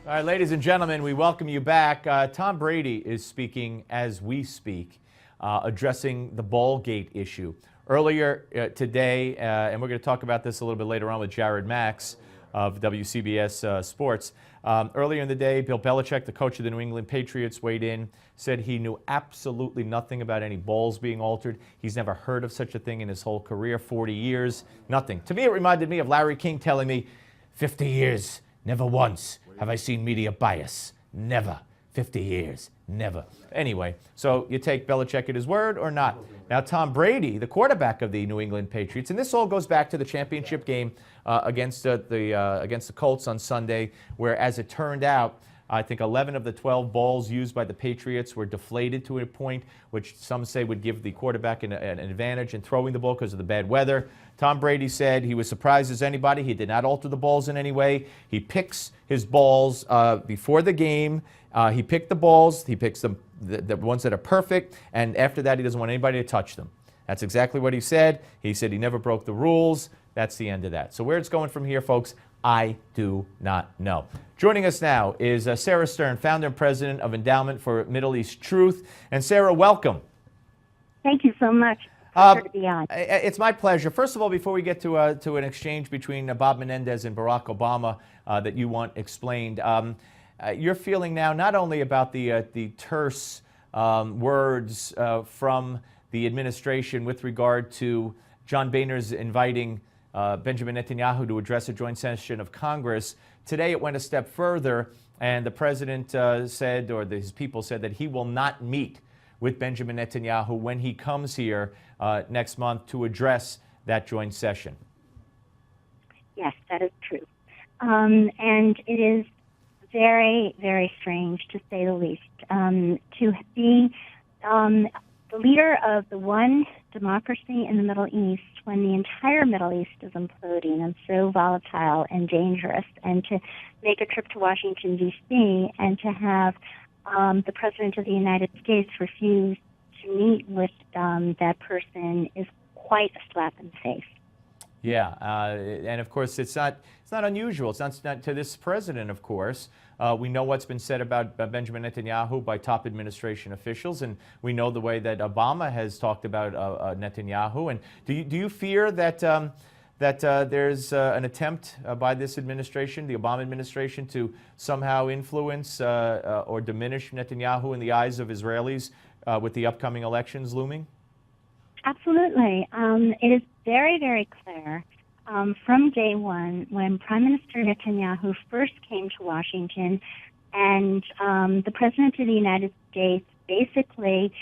All right, ladies and gentlemen, we welcome you back. Tom Brady is speaking as we speak, addressing the Ballgate issue. Earlier today, and we're going to talk about this a little bit later on with Jared Max of WCBS Sports. Earlier in the day, Bill Belichick, the coach of the New England Patriots, weighed in, said he knew absolutely nothing about any balls being altered. He's never heard of such a thing in his whole career, 40 years, nothing. To me, it reminded me of Larry King telling me, 50 years, never once have I seen media bias. Never. 50 years. Never. Anyway, so you take Belichick at his word or not? Now, Tom Brady, the quarterback of the New England Patriots, and this all goes back to the championship game against the Colts on Sunday, where, as it turned out, I think 11 of the 12 balls used by the Patriots were deflated to a point which some say would give the quarterback an advantage in throwing the ball because of the bad weather. Tom Brady said he was surprised as anybody. He did not alter the balls in any way. He picks his balls before the game. He picked the balls. He picks the ones that are perfect. And after that, he doesn't want anybody to touch them. That's exactly what he said. He said he never broke the rules. That's the end of that. So where it's going from here, folks, I do not know. Joining us now is Sarah Stern, founder and president of Endowment for Middle East Truth. And Sarah, welcome. Thank you so much. Pleasure to be on. It's my pleasure. First of all, before we get to an exchange between Bob Menendez and Barack Obama that you want explained, you're feeling now not only about the terse words from the administration with regard to John Boehner's inviting Benjamin Netanyahu to address a joint session of Congress. Today it went a step further, and the president said, or his people said, that he will not meet with Benjamin Netanyahu when he comes here next month to address that joint session. Yes, that is true. And it is very, very strange, to say the least, to be the leader of the one democracy in the Middle East when the entire Middle East is imploding and so volatile and dangerous, and to make a trip to Washington, D.C., and to have the President of the United States refuse to meet with that person is quite a slap in the face. Yeah, and of course it's not unusual. It's not to this president, of course. We know what's been said about Benjamin Netanyahu by top administration officials, and we know the way that Obama has talked about Netanyahu. And do you fear that there's an attempt by this administration, the Obama administration, to somehow influence or diminish Netanyahu in the eyes of Israelis with the upcoming elections looming? Absolutely. It is very, very clear from day one when Prime Minister Netanyahu first came to Washington, and the President of the United States basically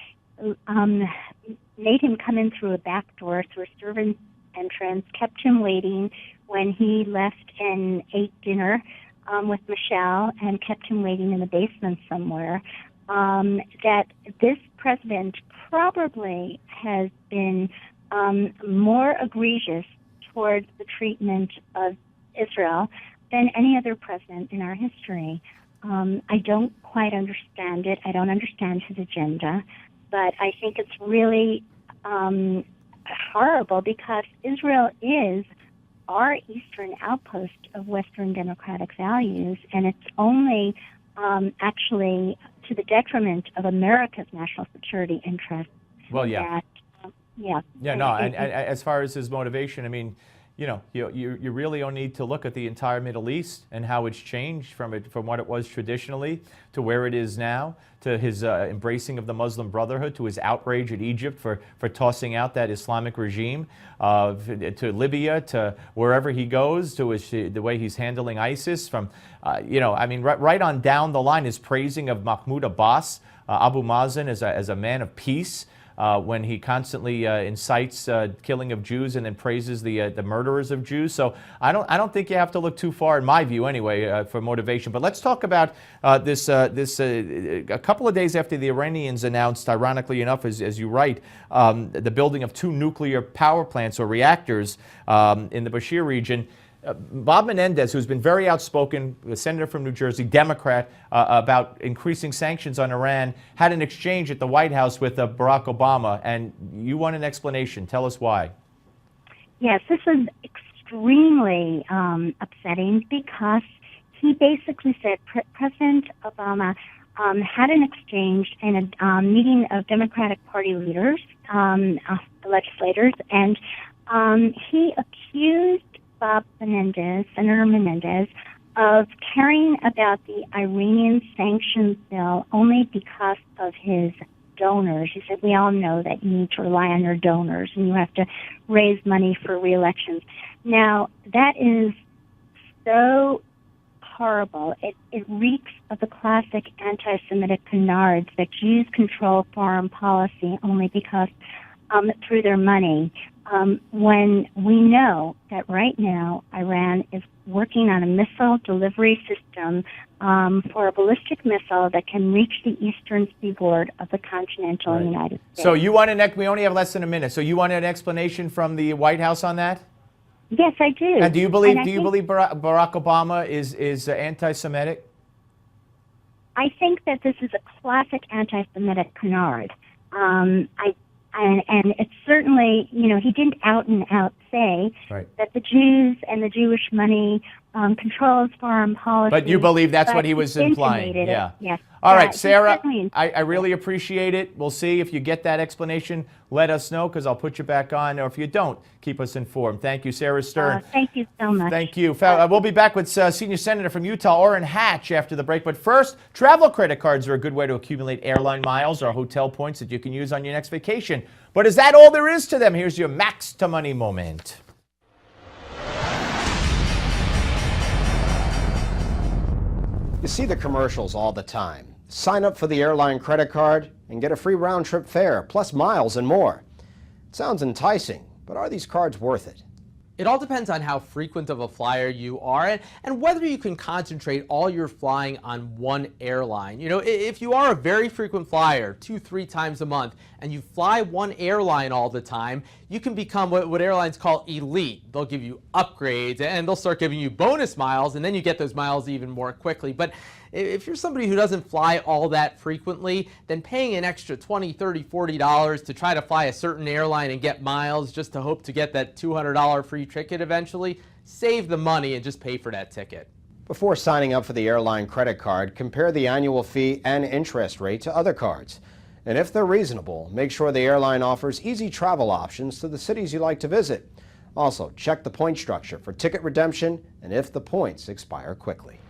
made him come in through a back door, through a servant's entrance, kept him waiting when he left and ate dinner with Michelle, and kept him waiting in the basement somewhere. That this president probably has been more egregious towards the treatment of Israel than any other president in our history. I don't quite understand it. I don't understand his agenda, but I think it's really horrible because Israel is our eastern outpost of Western democratic values, and it's only actually to the detriment of America's national security interests. Well, yeah. And as far as his motivation, I mean, you really don't need to look at the entire Middle East and how it's changed from what it was traditionally to where it is now, to his embracing of the Muslim Brotherhood, to his outrage at Egypt for tossing out that Islamic regime, to Libya, to wherever he goes, to the way he's handling ISIS. Right on down the line, his praising of Mahmoud Abbas, Abu Mazen, as a man of peace. When he constantly incites killing of Jews and then praises the murderers of Jews. So I don't think you have to look too far, in my view anyway, for motivation. But let's talk about this a couple of days after the Iranians announced, ironically enough, as you write, the building of 2 nuclear power plants or reactors in the Bashir region. Bob Menendez, who's been very outspoken, a senator from New Jersey, Democrat, about increasing sanctions on Iran, had an exchange at the White House with Barack Obama, and you want an explanation. Tell us why. Yes, this is extremely upsetting because he basically said President Obama had an exchange in a meeting of Democratic Party leaders, legislators, and he accused Senator Menendez, of caring about the Iranian sanctions bill only because of his donors. He said, we all know that you need to rely on your donors and you have to raise money for re-elections. Now, that is so horrible. It reeks of the classic anti-Semitic canards that Jews control foreign policy only because through their money, when we know that right now Iran is working on a missile delivery system for a ballistic missile that can reach the eastern seaboard of the continental United States. So you want we only have less than a minute, so you want an explanation from the White House on that? Yes, I do. And do you believe Barack Obama is anti-Semitic? I think that this is a classic anti-Semitic canard. And it's certainly, he didn't out and out say that the Jews and the Jewish money controls foreign policy. But you believe that's what he was implying? Yeah. Yes. All right, Sarah, I really appreciate it. We'll see if you get that explanation. Let us know, because I'll put you back on. Or if you don't, keep us informed. Thank you, Sarah Stern. Thank you so much. Thank you. We'll be back with Senior Senator from Utah, Orrin Hatch, after the break. But first, travel credit cards are a good way to accumulate airline miles or hotel points that you can use on your next vacation. But is that all there is to them? Here's your Max to Money moment. You see the commercials all the time. Sign up for the airline credit card and get a free round-trip fare, plus miles and more. It sounds enticing, but are these cards worth it? It all depends on how frequent of a flyer you are and whether you can concentrate all your flying on one airline. If you are a very frequent flyer, 2-3 times a month, and you fly one airline all the time, you can become what airlines call elite. They'll give you upgrades and they'll start giving you bonus miles, and then you get those miles even more quickly. But if you're somebody who doesn't fly all that frequently, then paying an extra $20, $30, $40 to try to fly a certain airline and get miles just to hope to get that $200 free ticket eventually, save the money and just pay for that ticket. Before signing up for the airline credit card, compare the annual fee and interest rate to other cards. And if they're reasonable, make sure the airline offers easy travel options to the cities you like to visit. Also, check the point structure for ticket redemption and if the points expire quickly.